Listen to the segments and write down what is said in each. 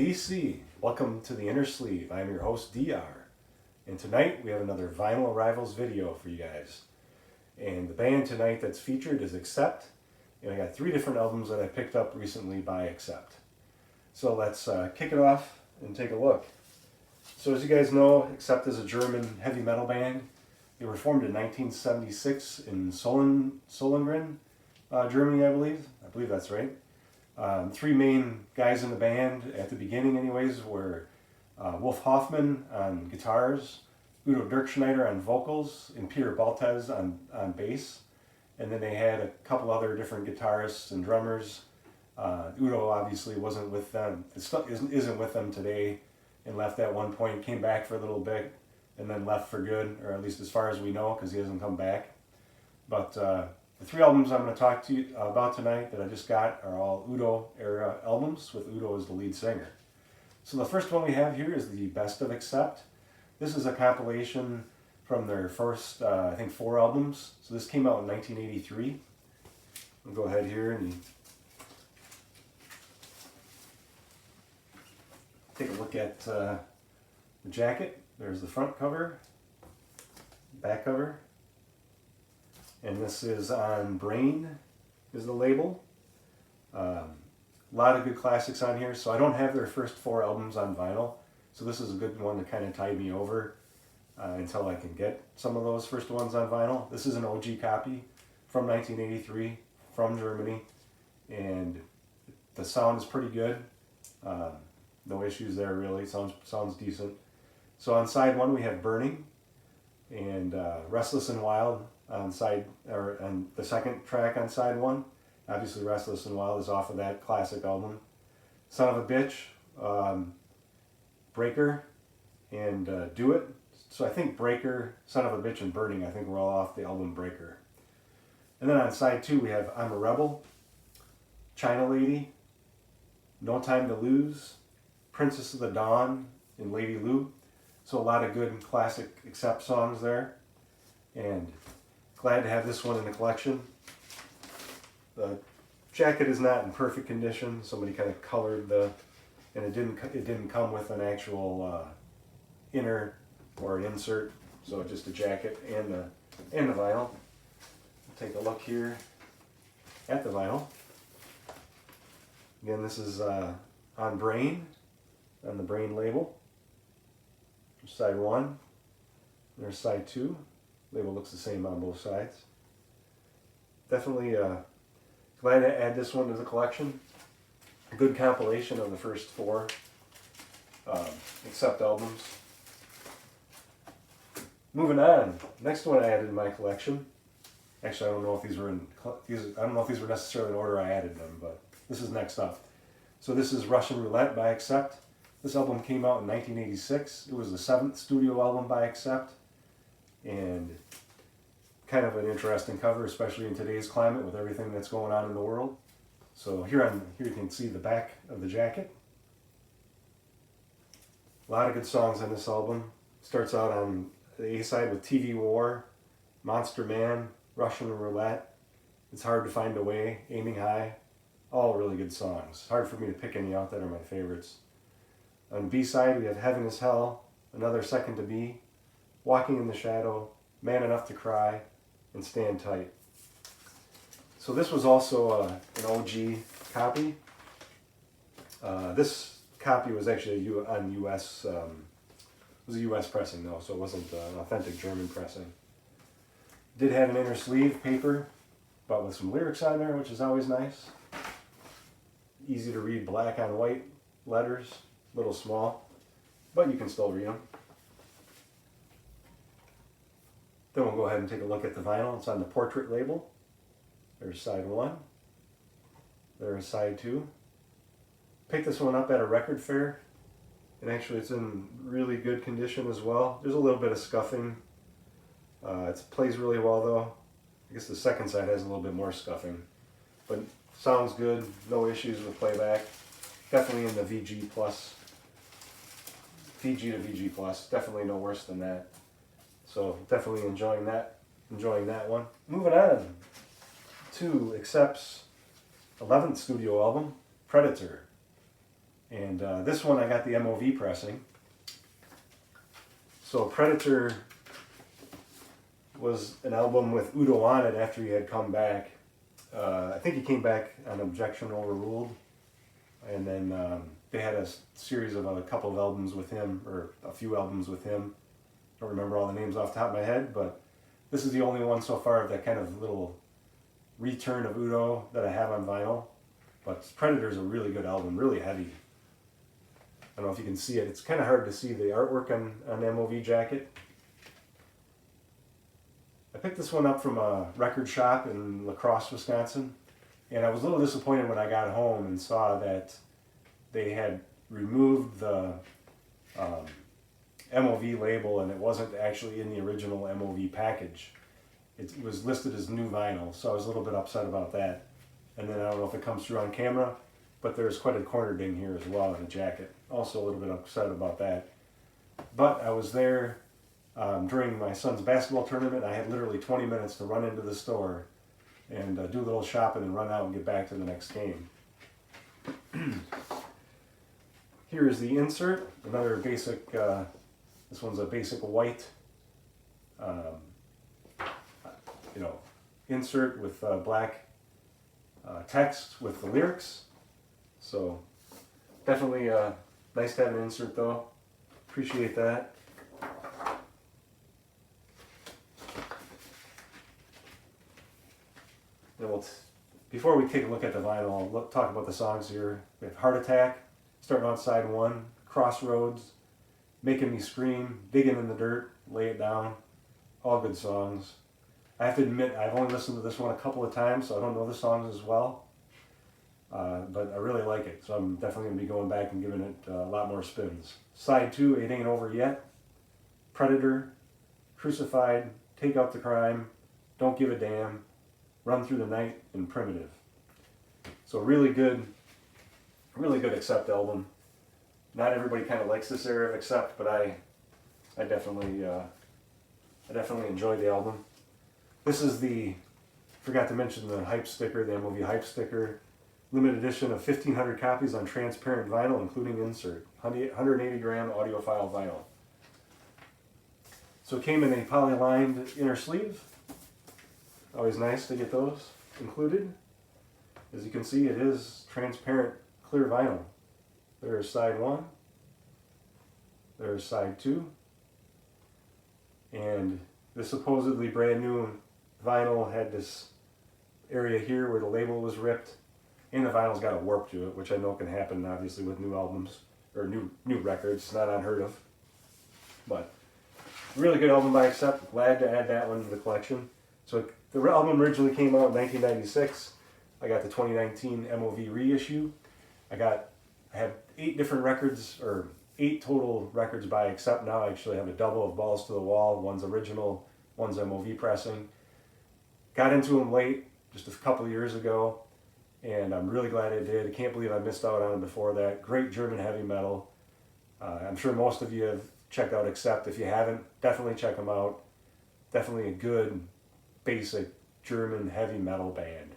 DC. Welcome to the Inner Sleeve. I'm your host, DR. And tonight we have another Vinyl Arrivals video for you guys. And the band tonight that's featured is Accept. And I got 3 different albums that I picked up recently by Accept. So let's kick it off and take a look. So as you guys know, Accept is a German heavy metal band. They were formed in 1976 in Solingen, Germany, I believe. I believe that's right. 3 main guys in the band, at the beginning anyways, were Wolf Hoffman on guitars, Udo Dirkschneider on vocals, and Peter Baltes on bass. And then they had a couple other different guitarists and drummers. Udo obviously wasn't with them, isn't with them today, and left at one point, came back for a little bit, and then left for good, or at least as far as we know, because he hasn't come back. But the 3 albums I'm going to talk to you about tonight that I just got are all Udo era albums, with Udo as the lead singer. So the first one we have here is the Best of Accept. This is a compilation from their first, I think, 4 albums. So this came out in 1983. I'll go ahead here and take a look at the jacket. There's the front cover, back cover. And this is on Brain, is the label. A lot of good classics on here. So I don't have their first 4 albums on vinyl. So this is a good one to kind of tide me over until I can get some of those first ones on vinyl. This is an OG copy from 1983 from Germany. And the sound is pretty good. No issues there really. Sounds decent. So on side 1 we have Burning and Restless and Wild on the second track on side 1. Obviously Restless and Wild is off of that classic album. Son of a Bitch, Breaker, and Do It. So I think Breaker, Son of a Bitch, and Burning, I think we're all off the album Breaker. And then on side 2 we have I'm a Rebel, China Lady, No Time to Lose, Princess of the Dawn, and Lady Lou. So a lot of good classic Accept songs there. And glad to have this one in the collection. The jacket is not in perfect condition. Somebody kind of colored and it didn't come with an actual inner or an insert. So just a jacket and the vinyl. Take a look here at the vinyl. Again, this is on Brain, on the Brain label. Side 1. There's side 2. Label looks the same on both sides. Definitely glad to add this one to the collection. A good compilation of the first 4 Accept albums. Moving on, next one I added in my collection. Actually, I don't know if these were necessarily in order I added them, but this is next up. So this is Russian Roulette by Accept. This album came out in 1986. It was the 7th studio album by Accept. And kind of an interesting cover, especially in today's climate with everything that's going on in the world. So here you can see the back of the jacket. A lot of good songs on this album. Starts out on the A side with TV War, Monster Man, Russian Roulette, It's Hard to Find a Way, Aiming High. All really good songs. Hard for me to pick any out that are my favorites. On B side we have Heaven is Hell, Another Second to Be, Walking in the Shadow, Man Enough to Cry, and Stand Tight. So this was also an OG copy. This copy was actually on US, it was a US pressing though, so it wasn't an authentic German pressing. Did have an inner sleeve paper, but with some lyrics on there, which is always nice. Easy to read, black on white letters, a little small, but you can still read them. Then we'll go ahead and take a look at the vinyl. It's on the Portrait label. There's side 1. There's side 2. Picked this one up at a record fair, and actually it's in really good condition as well. There's a little bit of scuffing. It plays really well though. I guess the second side has a little bit more scuffing, but sounds good. No issues with playback. Definitely in the VG plus. VG to VG plus. Definitely no worse than that. So definitely enjoying that one. Moving on to Accept's 11th studio album, Predator. And this one I got the MOV pressing. So Predator was an album with Udo on it after he had come back. I think he came back on Objection Overruled. And then they had a series of a couple of albums with him, or a few albums with him. Don't remember all the names off the top of my head, but this is the only one so far of that kind of little return of Udo that I have on vinyl. But Predator's a really good album, really heavy. I don't know if you can see it. It's kind of hard to see the artwork on the MOV jacket. I picked this one up from a record shop in La Crosse, Wisconsin. And I was a little disappointed when I got home and saw that they had removed the MOV label, and it wasn't actually in the original MOV package. It was listed as new vinyl, so I was a little bit upset about that. And then I don't know if it comes through on camera, but there's quite a corner ding here as well in the jacket. Also a little bit upset about that. But I was there during my son's basketball tournament. I had literally 20 minutes to run into the store and do a little shopping and run out and get back to the next game. Here is the insert, another basic, this one's a basic white, insert with black text with the lyrics. So definitely nice to have an insert though. Appreciate that. Before we take a look at the vinyl, I'll talk about the songs here. We have Heart Attack, starting on side 1, Crossroads, Making Me Scream, Digging in the Dirt, Lay It Down. All good songs. I have to admit, I've only listened to this one a couple of times, so I don't know the songs as well. But I really like it, so I'm definitely going to be going back and giving it a lot more spins. Side 2, It Ain't Over Yet, Predator, Crucified, Take Out the Crime, Don't Give a Damn, Run Through the Night, and Primitive. So really good Accept album. Not everybody kind of likes this era of Accept, but I definitely enjoyed the album. This is forgot to mention the hype sticker, the MOV hype sticker. Limited edition of 1,500 copies on transparent vinyl, including insert. 180 gram audiophile vinyl. So it came in a poly-lined inner sleeve. Always nice to get those included. As you can see, it is transparent clear vinyl. There's side 1. There's side 2. And the supposedly brand new vinyl had this area here where the label was ripped. And the vinyl's got a warp to it, which I know can happen obviously with new albums, or new records, not unheard of. But really good album by Accept. Glad to add that one to the collection. So the album originally came out in 1996. I got the 2019 MOV reissue. I have 8 different records, or 8 total records by Accept now. I actually have a double of Balls to the Wall. One's original, one's MOV pressing. Got into them late, just a couple of years ago. And I'm really glad I did. I can't believe I missed out on it before that. Great German heavy metal. I'm sure most of you have checked out Accept. If you haven't, definitely check them out. Definitely a good, basic German heavy metal band.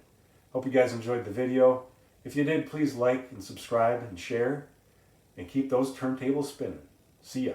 Hope you guys enjoyed the video. If you did, please like and subscribe and share. And keep those turntables spinning. See ya.